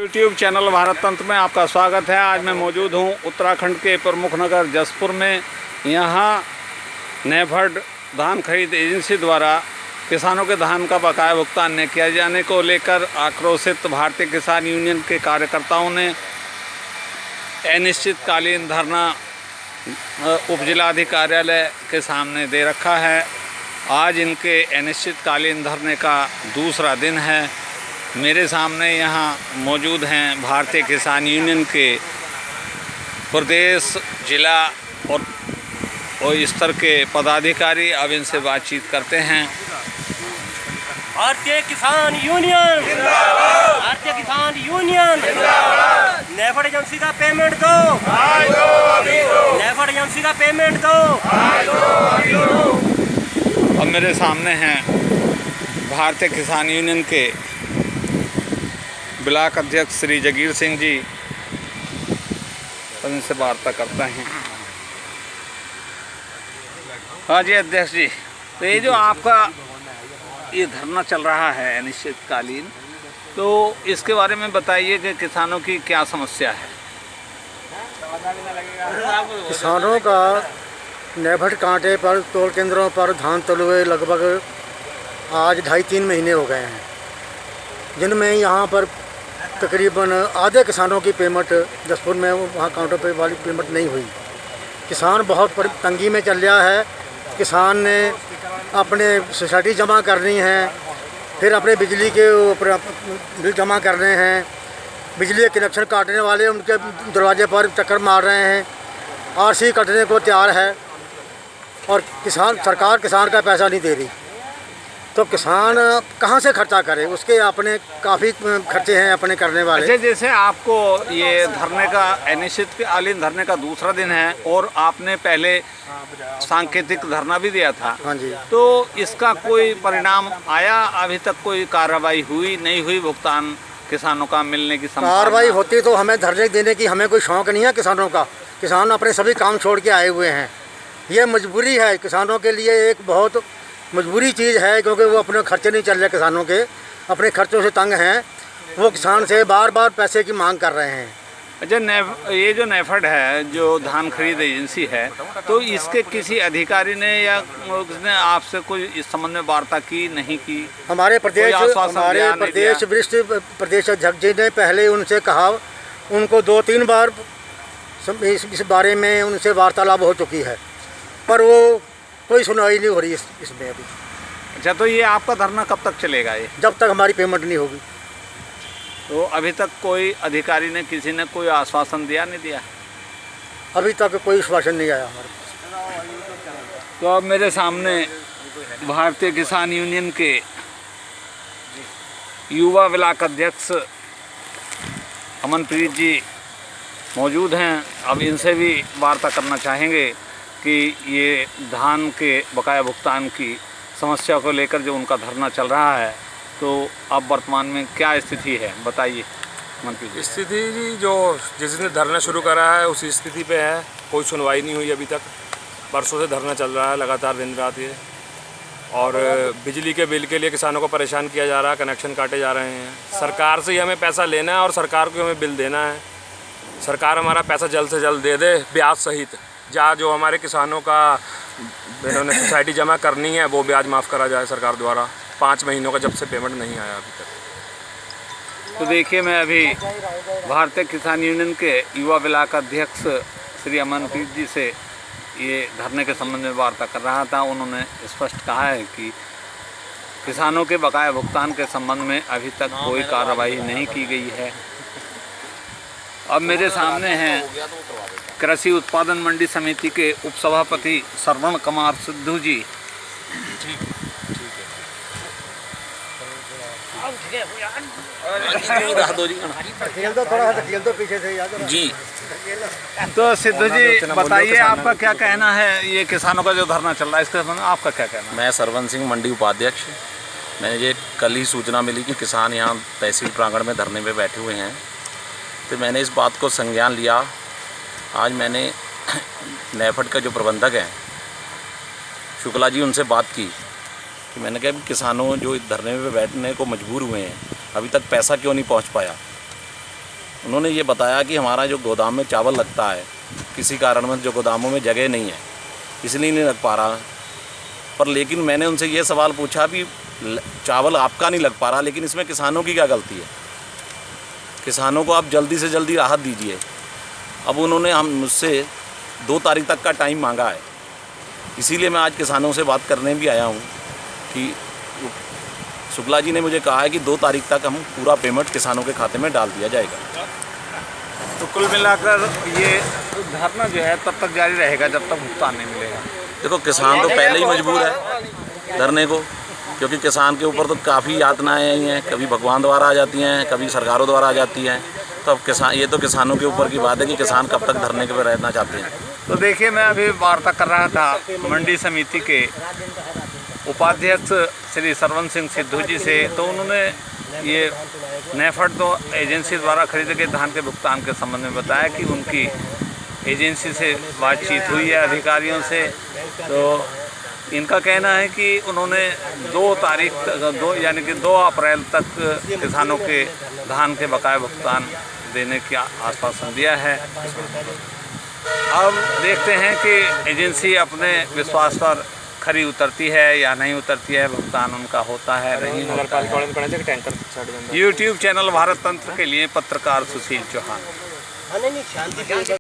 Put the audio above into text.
YouTube channel Bharat तंत्र में आपका स्वागत है। आज मैं मौजूद हूं उत्तराखंड के प्रमुख नगर जसपुर में। यहां नेफेड धान खरीद एजेंसी द्वारा किसानों के धान का बकाया भुगतान न किया जाने को लेकर आक्रोशित भारतीय किसान यूनियन के कार्यकर्ताओं ने अनिश्चितकालीन धरना उपजिलाधिकारी कार्यालय के सामने दे रखा है। आज इनके अनिश्चितकालीन धरने का दूसरा दिन है। मेरे सामने यहाँ मौजूद हैं भारतीय किसान यूनियन के प्रदेश, जिला और स्तर के पदाधिकारी। अब इनसे बातचीत करते हैं। भारतीय किसान यूनियन जिंदाबाद, भारतीय किसान यूनियन जिंदाबाद। नेफेड एजेंसी का पेमेंट दो, नेफेड एजेंसी का पेमेंट दो। अब मेरे सामने हैं भारतीय किसान यूनियन के ब्लॉक अध्यक्ष श्री जगीर सिंह जी। तो इनसे वार्ता करते हैं। हाँ जी अध्यक्ष जी, तो ये जो आपका ये धरना चल रहा है अनिश्चितकालीन, तो इसके बारे में बताइए कि किसानों की क्या समस्या है। किसानों का नेफेड कांटे पर तोल केंद्रों पर धान तोले हुए लगभग आज 2.5-3 महीने हो गए हैं, जिनमें यहाँ पर तकरीबन आधे किसानों की पेमेंट जसपुर में वहाँ काउंटर पे वाली पेमेंट नहीं हुई। किसान बहुत तंगी में चल रहा है। किसान ने अपने सोसाइटी जमा करनी है, फिर अपने बिजली के ऊपर बिल जमा करने हैं। बिजली के कनेक्शन काटने वाले उनके दरवाजे पर चक्कर मार रहे हैं। आरसी कटने को तैयार है और सरकार किसान का पैसा नहीं दे रही, तो किसान कहाँ से खर्चा करे? उसके अपने काफ़ी खर्चे हैं अपने करने वाले। अच्छा, जैसे आपको ये धरने का अनिश्चितकालीन धरने का दूसरा दिन है और आपने पहले सांकेतिक धरना भी दिया था। हाँ जी। तो इसका कोई परिणाम आया? अभी तक कोई कार्रवाई हुई नहीं हुई? भुगतान किसानों का मिलने की संभावना? कार्रवाई होती तो हमें धरने देने की हमें कोई शौक़ नहीं है किसानों का। किसान अपने सभी काम छोड़ के आए हुए हैं। ये मजबूरी है किसानों के लिए, एक बहुत मजबूरी चीज़ है, क्योंकि वो अपने खर्चे नहीं चल रहे। किसानों के अपने खर्चों से तंग हैं। वो किसान से बार बार पैसे की मांग कर रहे हैं। अच्छा, ये जो नेफेड है, जो धान खरीद एजेंसी है, तो इसके किसी अधिकारी ने या उसने आपसे कोई इस संबंध में वार्ता की नहीं की? हमारे प्रदेश वरिष्ठ प्रदेश अध्यक्ष जी ने पहले उनसे कहा, उनको 2-3 बार इस बारे में उनसे वार्तालाप हो चुकी है, पर वो कोई सुनवाई नहीं हो रही इसमें अभी। अच्छा, तो ये आपका धरना कब तक चलेगा? ये जब तक हमारी पेमेंट नहीं होगी। तो अभी तक कोई अधिकारी ने, किसी ने कोई आश्वासन दिया नहीं दिया? अभी तक कोई आश्वासन नहीं आया हमारे पास। तो अब मेरे सामने भारतीय किसान यूनियन के युवा ब्लॉक अध्यक्ष अमनप्रीत जी मौजूद हैं। अब इनसे भी वार्ता करना चाहेंगे कि ये धान के बकाया भुगतान की समस्या को लेकर जो उनका धरना चल रहा है, तो अब वर्तमान में क्या स्थिति है, बताइए मंत्री जी। स्थिति जी, जो जिसने धरना शुरू करा है उसी स्थिति पे है। कोई सुनवाई नहीं हुई अभी तक। बरसों से धरना चल रहा है लगातार, दिन रात ये। और बिजली के बिल के लिए किसानों को परेशान किया जा रहा है, कनेक्शन काटे जा रहे हैं। सरकार से ही हमें पैसा लेना है और सरकार को हमें बिल देना है। सरकार हमारा पैसा जल्द से जल्द दे दे, ब्याज सहित। जहाँ जो हमारे किसानों का इन्होंने सोसाइटी जमा करनी है, वो ब्याज माफ़ करा जाए सरकार द्वारा। 5 महीनों का जब से पेमेंट नहीं आया अभी तक। तो देखिए, मैं अभी भारतीय किसान यूनियन के युवा ब्लॉक अध्यक्ष श्री अमनप्रीत जी से ये धरने के संबंध में वार्ता कर रहा था। उन्होंने स्पष्ट कहा है कि किसानों के बकाया भुगतान के संबंध में अभी तक कोई कार्रवाई नहीं की गई है। अब मेरे सामने हैं कृषि उत्पादन मंडी समिति के उपसभापति श्रवण कुमार सिद्धू जी। जी, तो सिद्धू जी बताइए, आपका क्या कहना है? ये किसानों का जो धरना चल रहा है, इसके संबंध में आपका क्या कहना है? मैं श्रवण सिंह, मंडी उपाध्यक्ष। मैंने ये कल ही सूचना मिली कि किसान यहाँ तहसील प्रांगण में धरने पे बैठे हुए हैं, तो मैंने इस बात को संज्ञान लिया। आज मैंने नेफेड का जो प्रबंधक हैं शुक्ला जी, उनसे बात की कि मैंने कहा किसानों जो धरने पे बैठने को मजबूर हुए हैं, अभी तक पैसा क्यों नहीं पहुंच पाया। उन्होंने ये बताया कि हमारा जो गोदाम में चावल लगता है, किसी कारणवश जो गोदामों में जगह नहीं है इसलिए नहीं लग पा रहा। पर लेकिन मैंने उनसे ये सवाल पूछा भी चावल आपका नहीं लग पा रहा, लेकिन इसमें किसानों की क्या गलती है? किसानों को आप जल्दी से जल्दी राहत दीजिए। अब उन्होंने मुझसे 2 तारीख तक का टाइम मांगा है, इसीलिए मैं आज किसानों से बात करने भी आया हूँ कि शुक्ला जी ने मुझे कहा है कि 2 तारीख तक हम पूरा पेमेंट किसानों के खाते में डाल दिया जाएगा। तो कुल मिलाकर ये धरना जो है तब तक जारी रहेगा जब तक भुगतान नहीं मिलेगा। देखो, किसान तो पहले ही मजबूर है धरने को, क्योंकि किसान के ऊपर तो काफ़ी यातनाएँ आई हैं, कभी भगवान द्वारा आ जाती हैं, कभी सरकारों द्वारा आ जाती हैं। तो अब ये तो किसानों के ऊपर की बात है कि किसान कब तक धरने के पे रहना चाहते हैं। तो देखिए, मैं अभी वार्ता कर रहा था मंडी समिति के उपाध्यक्ष श्री सरवन सिंह सिद्धू जी से। तो उन्होंने ये नेफेड तो एजेंसी द्वारा खरीदे गए धान के भुगतान के संबंध में बताया कि उनकी एजेंसी से बातचीत हुई है अधिकारियों से। तो इनका कहना है कि उन्होंने 2 अप्रैल तक किसानों के धान के बकाया भुगतान देने की आश्वासन दिया है। अब देखते हैं कि एजेंसी अपने विश्वास पर खरी उतरती है या नहीं उतरती है, भुगतान उनका होता है नहीं होता है। यूट्यूब चैनल भारत तंत्र के लिए पत्रकार सुशील चौहान।